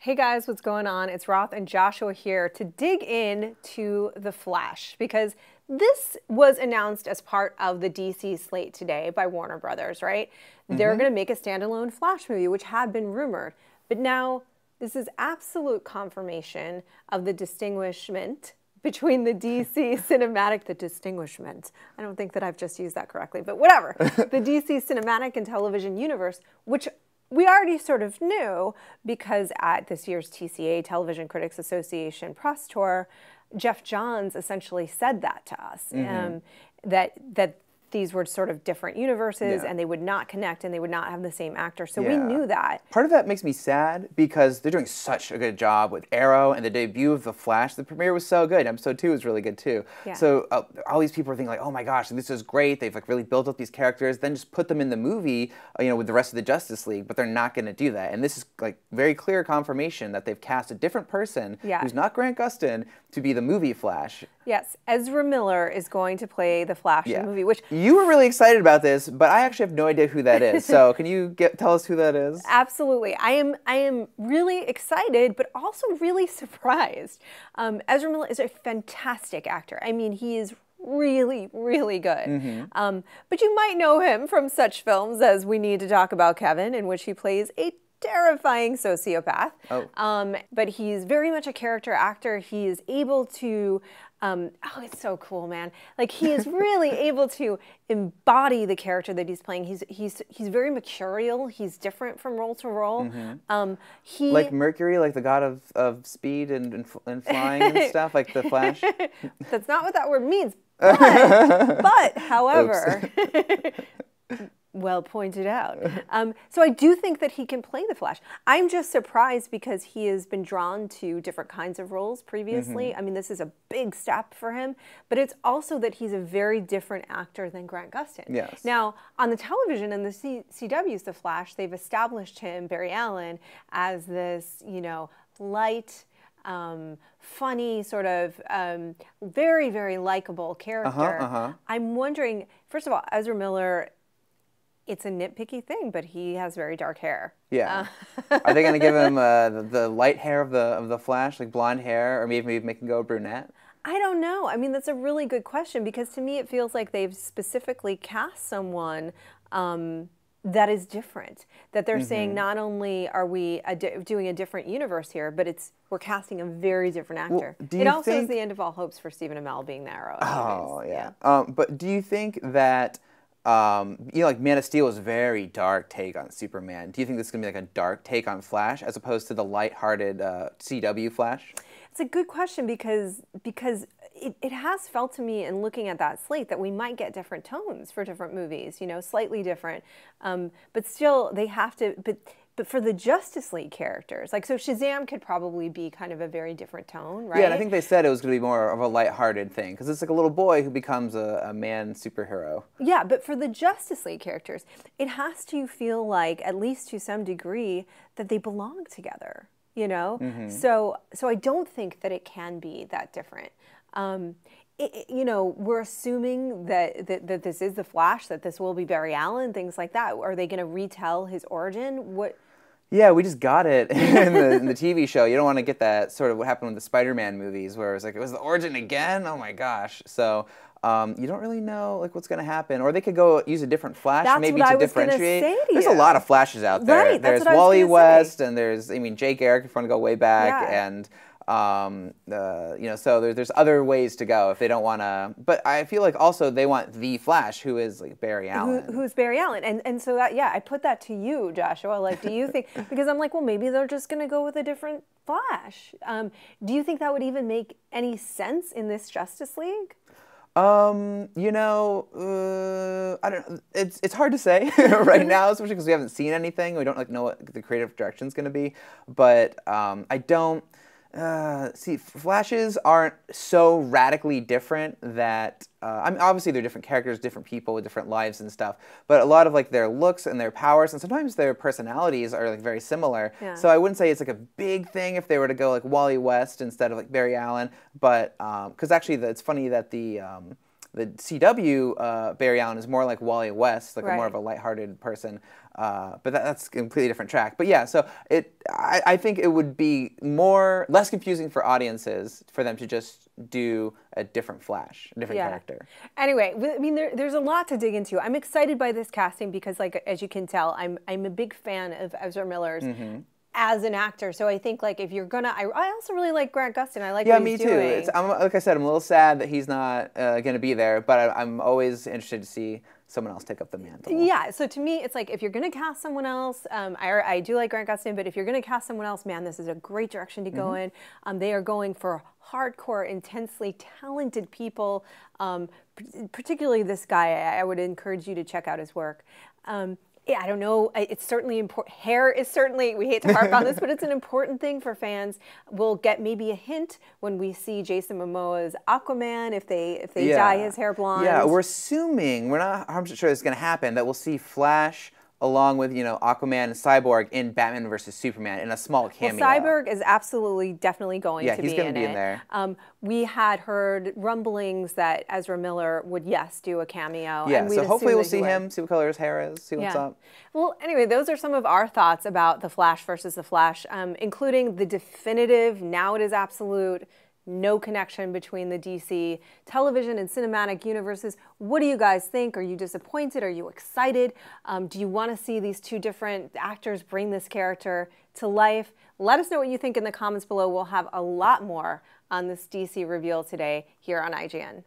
Hey guys, what's going on? It's Roth and Joshua here to dig in to The Flash because this was announced as part of the DC slate today by Warner Brothers, right? They're going to make a standalone Flash movie, which had been rumored. But now this is absolute confirmation of the distinguishment between the DC cinematic, the distinguishment. I don't think that I've just used that correctly, but whatever. The DC cinematic and television universe, which we already sort of knew because at this year's TCA, Television Critics Association press tour, Jeff Johns essentially said that to us, that these were sort of different universes and they would not connect and they would not have the same actor. So we knew that. Part of that makes me sad because they're doing such a good job with Arrow and the debut of The Flash. The premiere was so good. Episode 2 was really good too. Yeah. So all these people are thinking like, oh my gosh, this is great. They've like really built up these characters. Then just put them in the movie, with the rest of the Justice League. But they're not going to do that. And this is like very clear confirmation that they've cast a different person who's not Grant Gustin to be the movie Flash. Yes, Ezra Miller is going to play the Flash in the movie. Which you were really excited about this, but I actually have no idea who that is. So can you tell us who that is? Absolutely, I am really excited, but also really surprised. Ezra Miller is a fantastic actor. I mean, he is really, really good. But you might know him from such films as We Need to Talk About Kevin, in which he plays a terrifying sociopath. But he's very much a character actor. He is able to, it's so cool, man. Like he is really able to embody the character that he's playing. He's very mercurial. He's different from role to role. Like Mercury, like the god of speed and flying and stuff, like the Flash. That's not what that word means. But however. Well pointed out. So I do think that he can play the Flash. I'm just surprised because he has been drawn to different kinds of roles previously. I mean, this is a big step for him, but it's also that he's a very different actor than Grant Gustin. Yes. Now, on the television and the CW's The Flash, they've established him, Barry Allen, as this, light, funny, sort of very, very likable character. I'm wondering, first of all, Ezra Miller, it's a nitpicky thing, but he has very dark hair. Yeah. Are they going to give him the light hair of the Flash, like blonde hair, or maybe make him go brunette? I don't know. I mean, that's a really good question because to me it feels like they've specifically cast someone that is different. That they're saying not only are we doing a different universe here, but we're casting a very different actor. Well, it also is the end of all hopes for Stephen Amell being the Arrow. Oh, yeah. But do you think that like Man of Steel is a very dark take on Superman. Do you think this is going to be like a dark take on Flash as opposed to the lighthearted CW Flash? It's a good question because it has felt to me in looking at that slate that we might get different tones for different movies, slightly different. But still, they have to... But for the Justice League characters, so Shazam could probably be kind of a very different tone, right? Yeah, and I think they said it was going to be more of a lighthearted thing, because it's like a little boy who becomes a man superhero. Yeah, but for the Justice League characters, it has to feel like, at least to some degree, that they belong together, So I don't think that it can be that different. We're assuming that this is the Flash, that this will be Barry Allen, things like that. Are they going to retell his origin? Yeah, we just got it in the TV show. You don't want to get that sort of what happened with the Spider-Man movies, where it was the origin again. Oh my gosh! So you don't really know what's going to happen, or they could go use a different Flash maybe to differentiate. There's a lot of Flashes out there. Right, there's Wally West, and there's Jake Garrick if you want to go way back, and. So there's other ways to go if they don't want to. But I feel like also they want the Flash, who is like Barry Allen. Who's Barry Allen? And so that, I put that to you, Joshua. Do you think, because I'm like, well, maybe they're just going to go with a different Flash. Do you think that would even make any sense in this Justice League? I don't know. It's hard to say right now, especially because we haven't seen anything. We don't know what the creative direction's going to be. But I don't. See, Flashes aren't so radically different that, obviously they're different characters, different people with different lives and stuff, but a lot of their looks and their powers and sometimes their personalities are very similar. Yeah. So I wouldn't say it's a big thing if they were to go Wally West instead of Barry Allen, but, because actually it's funny that the CW Barry Allen is more like Wally West, more of a lighthearted person. But that's a completely different track. But yeah, so I think it would be less confusing for audiences for them to just do a different Flash, a different character. Anyway, I mean, there's a lot to dig into. I'm excited by this casting because, like, as you can tell, I'm a big fan of Ezra Miller's as an actor. So I think, like, if you're gonna, I also really like Grant Gustin. I like what he's doing. Yeah, me too. Like I said, I'm a little sad that he's not gonna be there, but I'm always interested to see someone else take up the mantle. Yeah, so to me, it's like, if you're going to cast someone else, I do like Grant Gustin, but if you're going to cast someone else, man, this is a great direction to go in. They are going for hardcore, intensely talented people, particularly this guy. I would encourage you to check out his work. Yeah, I don't know. It's certainly important. Hair is certainly, we hate to harp on this, but it's an important thing for fans. We'll get maybe a hint when we see Jason Momoa's Aquaman, if they dye his hair blonde. Yeah, we're assuming, we're not 100% sure it's going to happen, that we'll see Flash along with, Aquaman and Cyborg in Batman versus Superman in a small cameo. Well, Cyborg is absolutely, definitely going to be in it. Yeah, he's going to be in there. We had heard rumblings that Ezra Miller would, do a cameo. Yeah, and so hopefully we'll see him, see what color his hair is, see what's up. Well, anyway, those are some of our thoughts about The Flash versus The Flash, including the definitive, now it is absolute, no connection between the DC television and cinematic universes. What do you guys think? Are you disappointed? Are you excited? Do you want to see these two different actors bring this character to life? Let us know what you think in the comments below. We'll have a lot more on this DC reveal today here on IGN.